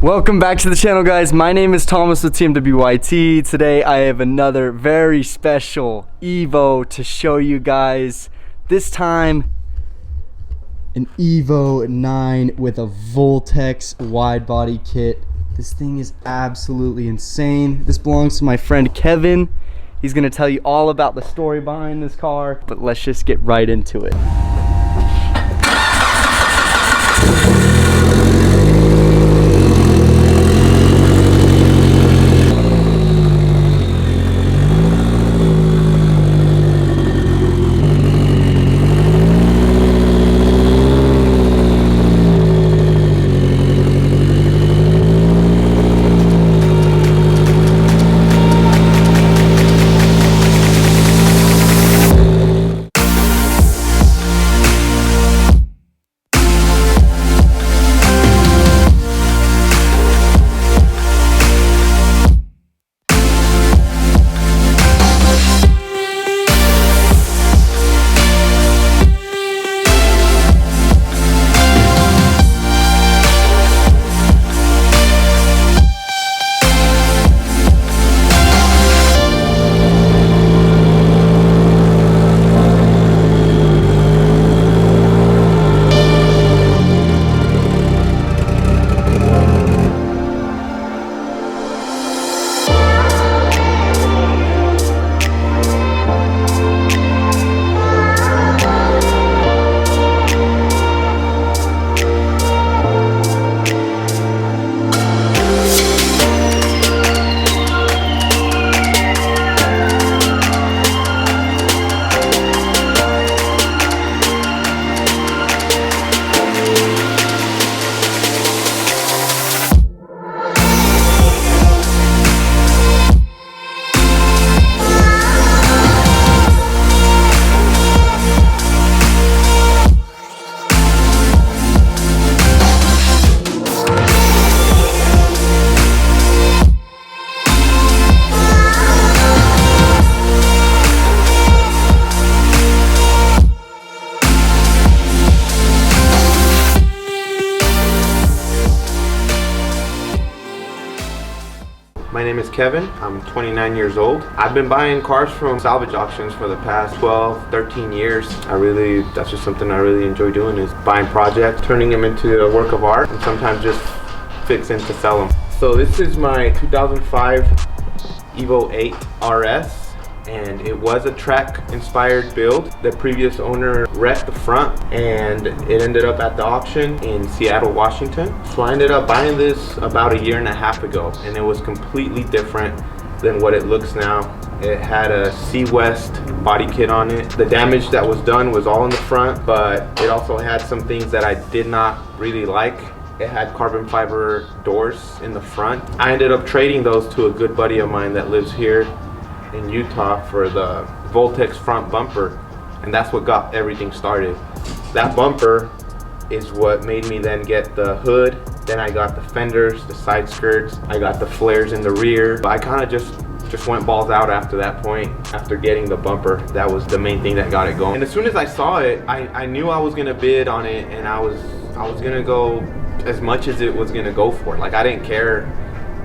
Welcome back to the channel, guys. My name is Thomas with TMWYT. Today I have another very special Evo to show you guys. This time an Evo 9 with a Voltex Widebody kit. This thing is absolutely insane. This belongs to my friend Kevin. He's gonna tell you all about the story behind this car, but let's just get right into it. My name is Kevin. I'm 29 years old. I've been buying cars from salvage auctions for the past 12, 13 years. That's just something I really enjoy doing, is buying projects, turning them into a work of art, and sometimes just fixing to sell them. So this is my 2005 Evo 8 RS. And it was a track inspired build. The previous owner wrecked the front and it ended up at the auction in Seattle, Washington. So I ended up buying this about a year and a half ago, and it was completely different than what it looks now. It had a C-West body kit on it. The damage that was done was all in the front, but it also had some things that I did not really like. It had carbon fiber doors in the front. I ended up trading those to a good buddy of mine that lives here in Utah for the Voltex front bumper, and that's what got everything started. That bumper is what made me then get the hood. Then I got the fenders, the side skirts, I got the flares in the rear. But I kind of just went balls out after that point. After getting the bumper, that was the main thing that got it going. And as soon as I saw it, I knew I was gonna bid on it, and I was gonna go as much as it was gonna go for. Like, I didn't care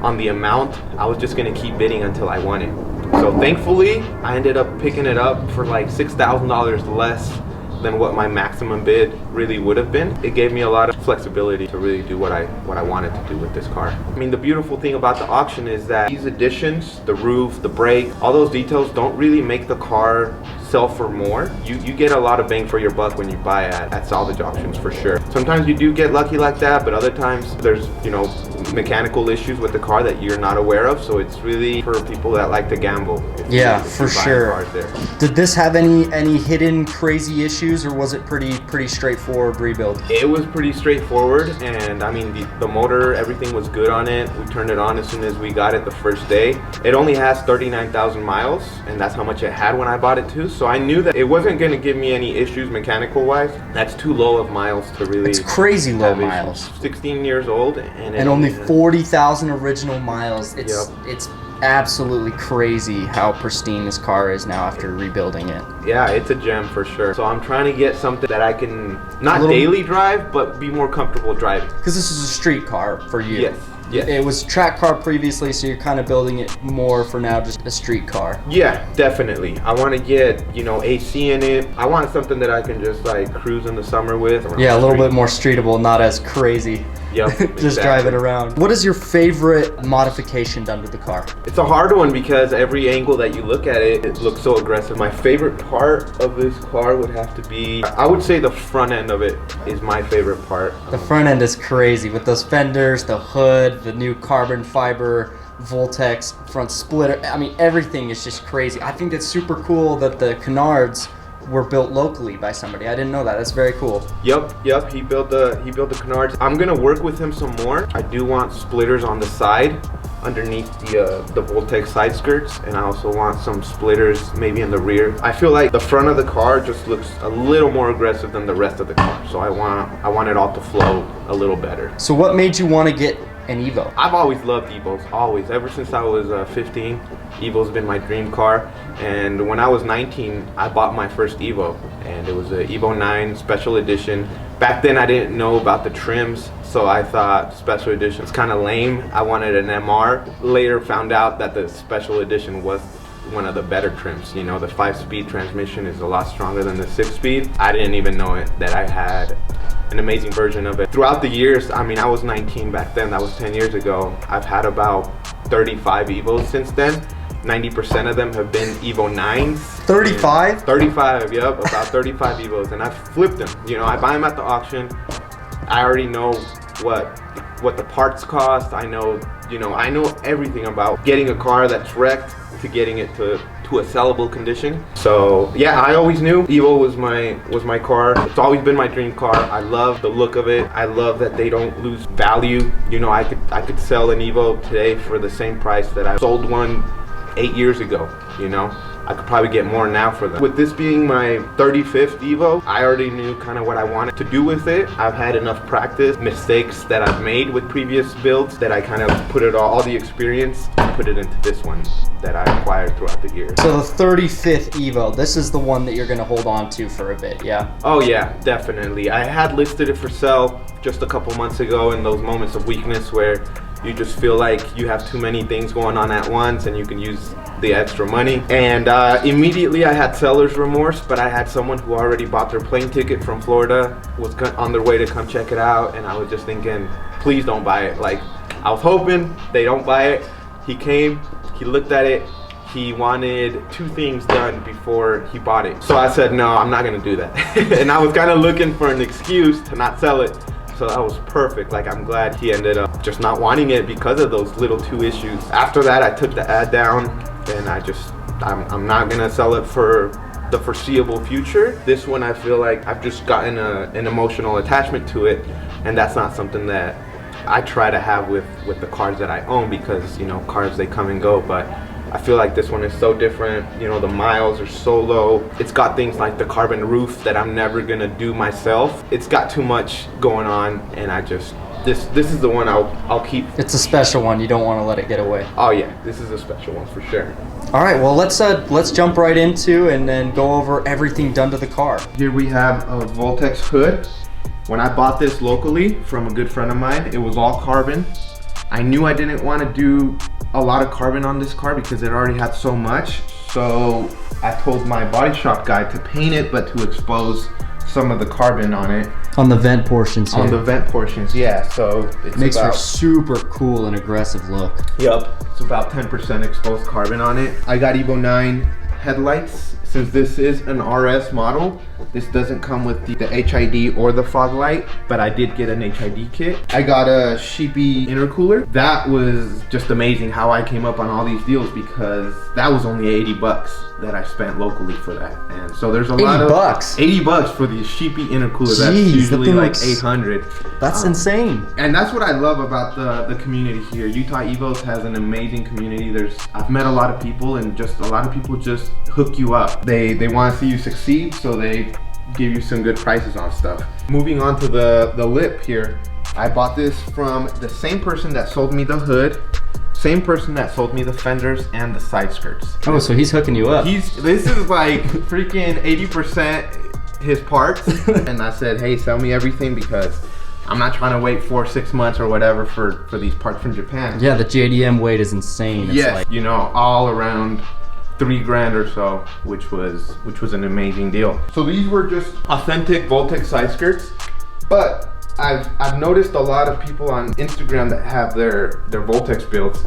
on the amount. I was just gonna keep bidding until I won it. So thankfully, I ended up picking it up for like $6,000 less than what my maximum bid really would have been. It gave me a lot of flexibility to really do what I wanted to do with this car. I mean, the beautiful thing about the auction is that these additions, the roof, the brake, all those details don't really make the car sell for more. You get a lot of bang for your buck when you buy at salvage auctions, for sure. Sometimes you do get lucky like that, but other times there's, you know, mechanical issues with the car that you're not aware of. So it's really for people that like to gamble. Yeah, for sure. Did this have any hidden crazy issues, or was it pretty straightforward rebuild? It was pretty straightforward, and I mean the motor, everything was good on it. We turned it on as soon as we got it the first day. It only has 39,000 miles, and that's how much it had when I bought it too. So I knew that it wasn't going to give me any issues mechanical wise. That's too low of miles to really. It's crazy low miles. 16 years old, and only 40,000 original miles. It's absolutely crazy how pristine this car is now after rebuilding it. Yeah, it's a gem for sure. So I'm trying to get something that I can not daily drive, but be more comfortable driving. Because this is a street car for you. Yes. Yeah. It was track car previously, so you're kind of building it more for now, just a street car. Yeah, definitely. I want to get, you know, AC in it. I want something that I can just like cruise in the summer with. Yeah, a little bit more streetable, not as crazy. Yep. Just exactly. drive it around. What is your favorite modification done to the car? It's a hard one because every angle that you look at it, it looks so aggressive. My favorite part of this car would have to be, I would say the front end of it is my favorite part. The front end is crazy with those fenders, the hood, the new carbon fiber Voltex front splitter. I mean, everything is just crazy. I think it's super cool that the canards were built locally by somebody. I didn't know that. That's very cool. Yep. He built the canards. I'm gonna work with him some more. I do want splitters on the side underneath the Voltex side skirts, and I also want some splitters maybe in the rear. I feel like the front of the car just looks a little more aggressive than the rest of the car, so I want it all to flow a little better. So what made you want to get an Evo? I've always loved Evos, always. Ever since I was 15, Evo's been my dream car. And when I was 19, I bought my first Evo, and it was an Evo 9 special edition. Back then I didn't know about the trims, so I thought special edition is kind of lame. I wanted an MR. Later found out that the special edition was one of the better trims. You know, the 5-speed transmission is a lot stronger than the 6-speed. I didn't even know it, that I had an amazing version of it. Throughout the years, I mean, I was 19 back then, that was 10 years ago. I've had about 35 Evos since then. 90% of them have been Evo 9s. 35? 35, yep, about 35 Evos, and I've flipped them. You know, I buy them at the auction. I already know what the parts cost. I know, you know, I know everything about getting a car that's wrecked to getting it to a sellable condition. So yeah, I always knew Evo was my car. It's always been my dream car. I love the look of it. I love that they don't lose value. You know, I could sell an Evo today for the same price that I sold one 8 years ago, you know. I could probably get more now for them. With this being my 35th Evo, I already knew kind of what I wanted to do with it. I've had enough practice, mistakes that I've made with previous builds, that I kind of put it all the experience, and put it into this one that I acquired throughout the years. So the 35th Evo, this is the one that you're gonna hold on to for a bit, yeah? Oh yeah, definitely. I had listed it for sale just a couple months ago in those moments of weakness where you just feel like you have too many things going on at once and you can use the extra money. And immediately I had seller's remorse, but I had someone who already bought their plane ticket from Florida, was on their way to come check it out, and I was just thinking, please don't buy it. Like, I was hoping they don't buy it. He came, he looked at it, he wanted 2 things done before he bought it. So I said, no, I'm not gonna do that. And I was kind of looking for an excuse to not sell it. So that was perfect. Like, I'm glad he ended up just not wanting it because of those little 2 issues. After that, I took the ad down, and I'm not gonna sell it for the foreseeable future. This one, I feel like I've just gotten an emotional attachment to it, and that's not something that I try to have with the cars that I own, because, you know, cars, they come and go, but I feel like this one is so different. You know, the miles are so low. It's got things like the carbon roof that I'm never gonna do myself. It's got too much going on, and I just, this is the one I'll keep. It's a special one. You don't want to let it get away. Oh yeah, this is a special one for sure. All right, well, let's jump right into and then go over everything done to the car. Here we have a Voltex hood. When I bought this locally from a good friend of mine, it was all carbon. I knew I didn't want to do a lot of carbon on this car because it already had so much. So I told my body shop guy to paint it, but to expose some of the carbon on it. On the vent portions here. On the vent portions, yeah. So it makes for a super cool and aggressive look. Yep, it's about 10% exposed carbon on it. I got Evo 9 headlights. Since this is an RS model, this doesn't come with the HID or the fog light, but I did get an HID kit. I got a Sheepy intercooler. That was just amazing how I came up on all these deals, because that was only 80 bucks that I spent locally for that. And so there's a lot of 80 bucks for the Sheepy intercooler. That's usually like 800. That's insane. And that's what I love about the community here. Utah Evos has an amazing community. I've met a lot of people, and just a lot of people just hook you up. They want to see you succeed, so they give you some good prices on stuff. Moving on to the lip here. I bought this from the same person that sold me the hood, same person that sold me the fenders and the side skirts. Oh, so he's hooking you up. This is like freaking 80% his parts. And I said, hey, sell me everything, because I'm not trying to wait 4 or 6 months or whatever for these parts from Japan. Yeah, the JDM weight is insane. It's Yes, like, you know, all around $3,000 or so, which was an amazing deal. So these were just authentic Voltex side skirts, but I've noticed a lot of people on Instagram that have their Voltex builds.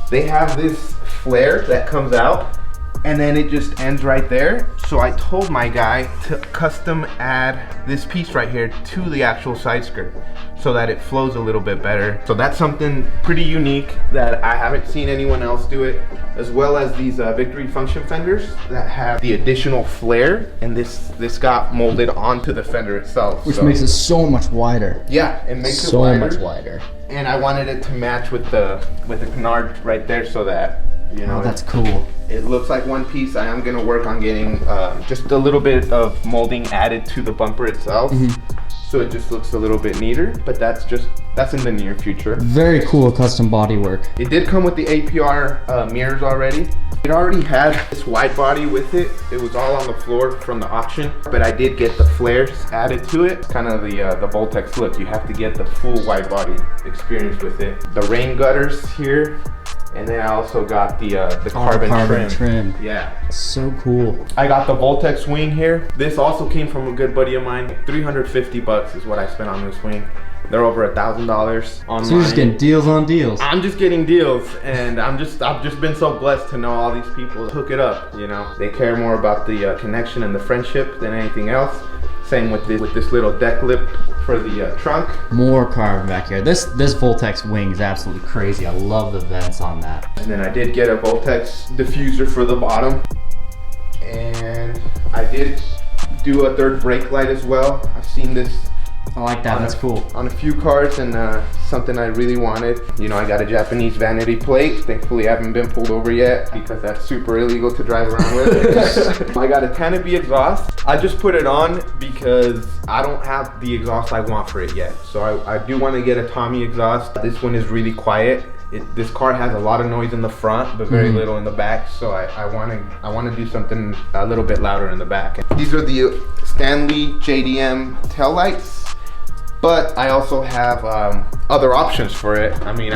They have this flare that comes out and then it just ends right there. So I told my guy to custom add this piece right here to the actual side skirt so that it flows a little bit better. So that's something pretty unique that I haven't seen anyone else do it, as well as these Victory function fenders that have the additional flare, and this got molded onto the fender itself. which makes it so much wider. Yeah, it makes So it much wider. And I wanted it to match with the canard right there so that, you know, Oh, that's cool. it looks like one piece. I am gonna work on getting just a little bit of molding added to the bumper itself, so it just looks a little bit neater. But that's in the near future. Very cool custom body work. It did come with the APR mirrors already. It already had this wide body with it. It was all on the floor from the auction, but I did get the flares added to it. It's kind of the Voltex look. You have to get the full wide body experience with it. The rain gutters here. And then I also got the carbon trim. Yeah. So cool. I got the Voltex wing here. This also came from a good buddy of mine. $350 is what I spent on this wing. They're over $1,000 online. So you're just getting deals on deals. I'm just getting deals, and I've just been so blessed to know all these people hook it up. You know, they care more about the connection and the friendship than anything else. Same with this little deck lip for the trunk. More carbon back here. This Voltex wing is absolutely crazy. I love the vents on that. And then I did get a Voltex diffuser for the bottom. And I did do a third brake light as well. I've seen this. I like that. That's cool. On a few cars, and something I really wanted. You know, I got a Japanese vanity plate. Thankfully, I haven't been pulled over yet because that's super illegal to drive around with. I got a Canopy exhaust. I just put it on because I don't have the exhaust I want for it yet. So I do want to get a Tommy exhaust. This one is really quiet. This car has a lot of noise in the front, but very little in the back. So I want to do something a little bit louder in the back. These are the Stanley JDM tail lights. But I also have other options for it. I mean,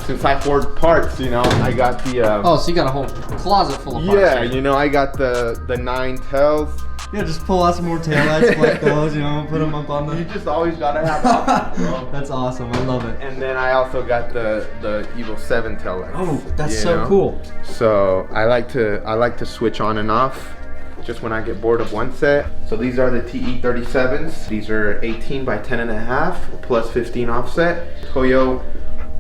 since I hoard parts, you know, I got the... oh, so you got a whole closet full of parts. Yeah, you know, I got the 9 tails. Yeah, just pull out some more taillights like those, you know, put them up on the... You just always gotta have options, bro. That's awesome, I love it. And then I also got the EVO 7 tail lights. Oh, that's so cool. So I like to switch on and off just when I get bored of one set. So these are the TE37s. These are 18 by 10.5 plus 15 offset. Toyo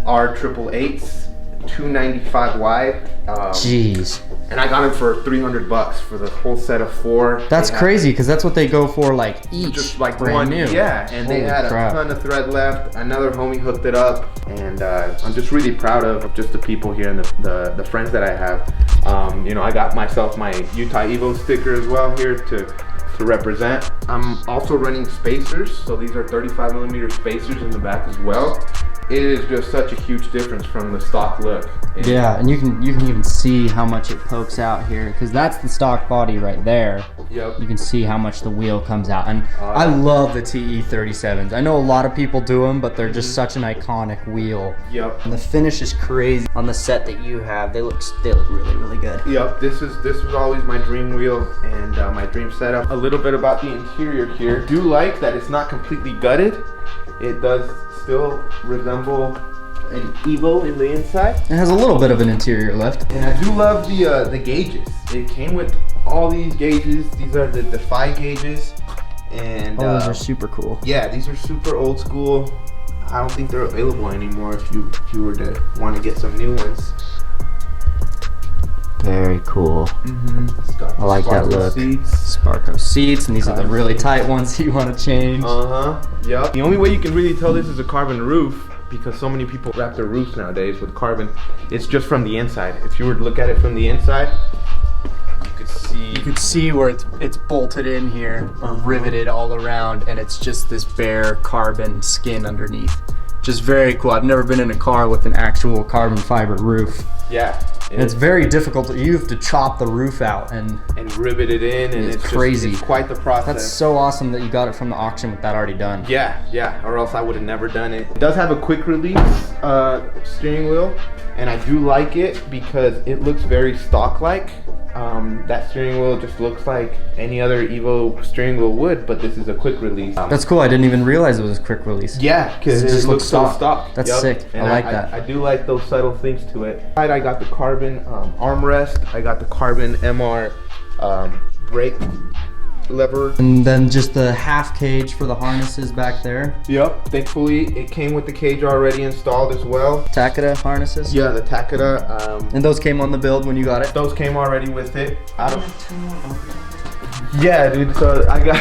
R888s, 295 wide. Jeez. And I got them for $300 for the whole set of 4. That's crazy, because that's what they go for, like, each. Just like brand one new. Yeah, and Holy they had crap. a ton of thread left. Another homie hooked it up, and I'm just really proud of just the people here and the friends that I have. You know, I got myself my Utah Evo sticker as well here to represent. I'm also running spacers, so these are 35mm spacers in the back as well. It is just such a huge difference from the stock look. Yeah, and you can even see how much it pokes out here, because that's the stock body right there. Yep. You can see how much the wheel comes out, and I love the TE37s. I know a lot of people do them, but they're just such an iconic wheel. Yep. And the finish is crazy. On the set that you have, they look really, really good. Yep. This was always my dream wheel and my dream setup. A little bit about the interior here. Do like that it's not completely gutted. It does still resemble an Evo in the inside. It has a little bit of an interior lift. And I do love the gauges. It came with all these gauges. These are the Defy gauges. And those are super cool. Yeah, these are super old school. I don't think they're available anymore if you were to want to get some new ones. Very cool. I like that look. Seats. Sparko seats, and these are the really tight ones you want to change. Yep. The only way you can really tell this is a carbon roof, because so many people wrap their roofs nowadays with carbon, it's just from the inside. If you were to look at it from the inside, you could see where it's bolted in here, or riveted all around, and it's just this bare carbon skin underneath. Just very cool. I've never been in a car with an actual carbon fiber roof. Yeah. It's very difficult. You have to chop the roof out and rivet it in, and it's crazy. It's quite the process. That's so awesome that you got it from the auction with that already done. Yeah, or else I would have never done it. It does have a quick release steering wheel, and I do like it because it looks very stock-like. That steering wheel just looks like any other Evo steering wheel would, but this is a quick release. That's cool. I didn't even realize it was a quick release. Yeah, because it just looks so stock. That's sick. And I like that. I do like those subtle things to it. I got the carbon armrest. I got the carbon MR brake lever. And then just the half cage for the harnesses back there. Yep. Thankfully, it came with the cage already installed as well. Takeda harnesses. Yeah, the Takeda. And those came on the build when you got it? Those came already with it. Yeah, dude. So I got.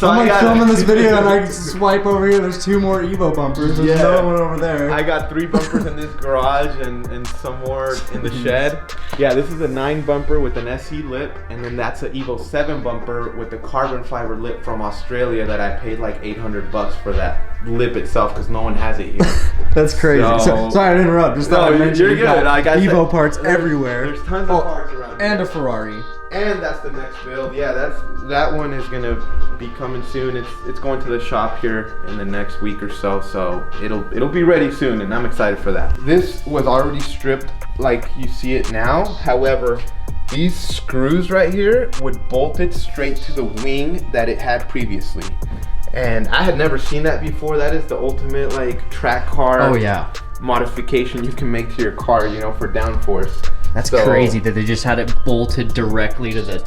I'm filming this video and I swipe over here. There's 2 more Evo bumpers. There's another one over there. I got 3 bumpers in this garage and some more in the shed. Yeah, this is a 9 bumper with an SE lip, and then that's an Evo 7 bumper with the carbon fiber lip from Australia that I paid like $800 for that lip itself because no one has it here. That's crazy. So, sorry to interrupt. Just thought I'd mention you're good. Like I Evo said, parts everywhere. There's tons of parts around. And a Ferrari. And that's the next build. Yeah, that one is gonna be coming soon. It's going to the shop here in the next week or so. So it'll be ready soon, and I'm excited for that. This was already stripped like you see it now. However, these screws right here would bolt it straight to the wing that it had previously. And I had never seen that before. That is the ultimate like track car modification you can make to your car, you know, for downforce. That's crazy that they just had it bolted directly to the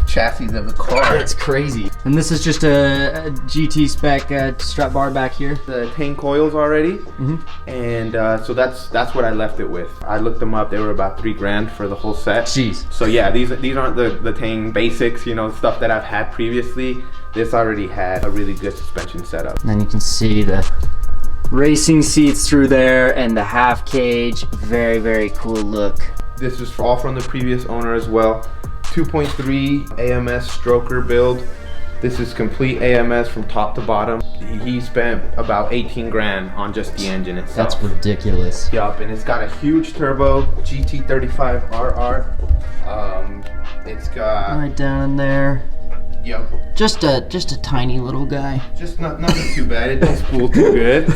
chassis of the car. That's crazy. And this is just a GT spec strap bar back here. The tank coils already, and so that's what I left it with. I looked them up; they were about $3 grand for the whole set. Jeez. So yeah, these aren't the Tang basics, you know, stuff that I've had previously. This already had a really good suspension setup. And then you can see the racing seats through there and the half cage. Very, very cool look. This is all from the previous owner as well. 2.3 AMS stroker build. This is complete AMS from top to bottom. He spent about 18 grand on just the engine itself. That's ridiculous. Yup, and it's got a huge turbo GT35RR. It's got right down in there. Yep. Just a tiny little guy. Just nothing too bad. It don't spool too good.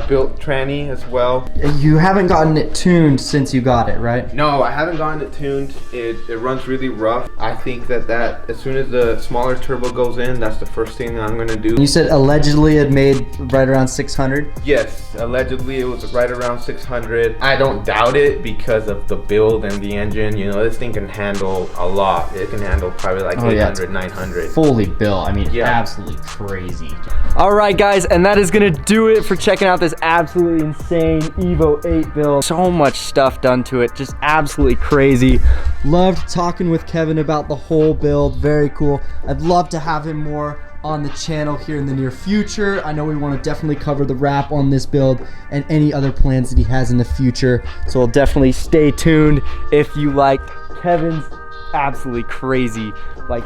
Built tranny as well. You haven't gotten it tuned since you got it, right? No, I haven't gotten it tuned. It runs really rough. I think that as soon as the smaller turbo goes in, that's the first thing I'm gonna do. You said allegedly it made right around 600? Yes, allegedly it was right around 600. I don't doubt it because of the build and the engine. You know, this thing can handle a lot. It can handle probably like 800, 900. Fully built. I mean, absolutely crazy. All right, guys, and that is gonna do it for checking out this absolutely insane Evo 8 build. So much stuff done to it, just absolutely crazy. Loved talking with Kevin about the whole build. Very cool. I'd love to have him more on the channel here in the near future. I know we want to definitely cover the wrap on this build and any other plans that he has in the future. So we'll definitely stay tuned if you like Kevin's absolutely crazy, like,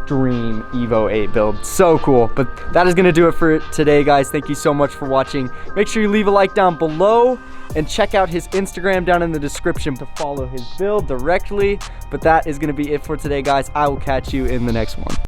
dream Evo 8 build. So cool. But that is gonna do it for today, guys. Thank you so much for watching. Make sure you leave a like down below and check out his Instagram down in the description to follow his build directly. But that is gonna be it for today, guys. I will catch you in the next one.